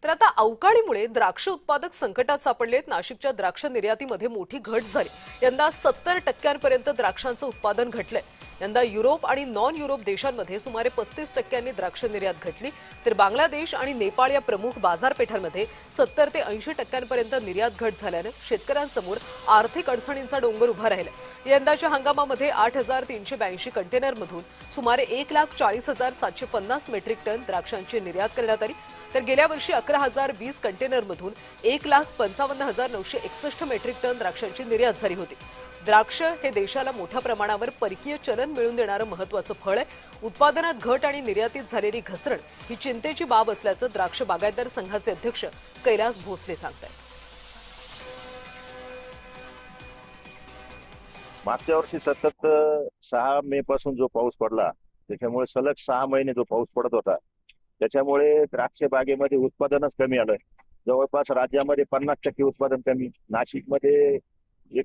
तर आता अवकाळीमुळे द्राक्ष उत्पादक संकटात सापडलेत. नाशिकच्या द्राक्ष निर्यातीमध्ये मोठी घट झाली. यंदा 70% द्राक्षांचं उत्पादन घटलंय. यंदा युरोप आणि नॉन युरोप देशांमध्ये सुमारे 35% द्राक्ष निर्यात घटली. तर बांगलादेश आणि नेपाळ या प्रमुख बाजारपेठांमध्ये 70 ते 80% निर्यात घट झाल्यानं शेतकऱ्यांसमोर आर्थिक अडचणींचा डोंगर उभा राहिला. यंदाच्या हंगामामध्ये 8,382 कंटेनरमधून सुमारे 1,40,750 मेट्रिक टन द्राक्षांची निर्यात करण्यात आली. तर गेल्या वर्षी 11,020 कंटेनरमधून 1,55,961 मेट्रिक टन द्राक्षांची निर्यात झाली होती. द्राक्ष हे देशाला मोठ्या प्रमाणावर परकीय चलन मिळवून देणारं महत्त्वाचं फळ आहे. उत्पादनात घट आणि निर्यातीत झालेली घसरण ही चिंतेची बाब असल्याचं द्राक्ष बागायतदार संघाचे अध्यक्ष कैलास भोसले सांगतायत. मागच्या वर्षी सतत 6 मे पासून जो पाऊस पडला, त्याच्यामुळे सलग 6 महिने जो पाऊस पडत होता, त्याच्यामुळे द्राक्ष बागेमध्ये उत्पादनच कमी आलं. जवळपास राज्यामध्ये 50% उत्पादन कमी, नाशिकमध्ये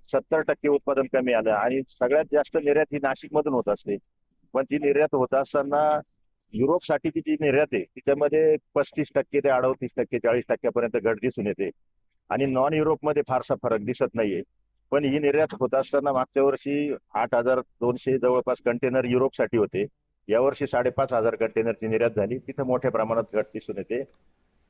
70% उत्पादन कमी आलं आणि सगळ्यात जास्त निर्यात ही नाशिकमधून होत असते. पण ती निर्यात होत असताना युरोपसाठीची जी निर्यात आहे त्याच्यामध्ये 35% ते 38%, 40% घट दिसून येते आणि नॉन युरोपमध्ये फारसा फरक दिसत नाहीये. पण ही निर्यात होत असताना मागच्या वर्षी 8,200 जवळपास कंटेनर युरोपसाठी होते. यावर्षी 5,500 कंटेनरची निर्यात झाली. तिथे मोठ्या प्रमाणात घट दिसून येते.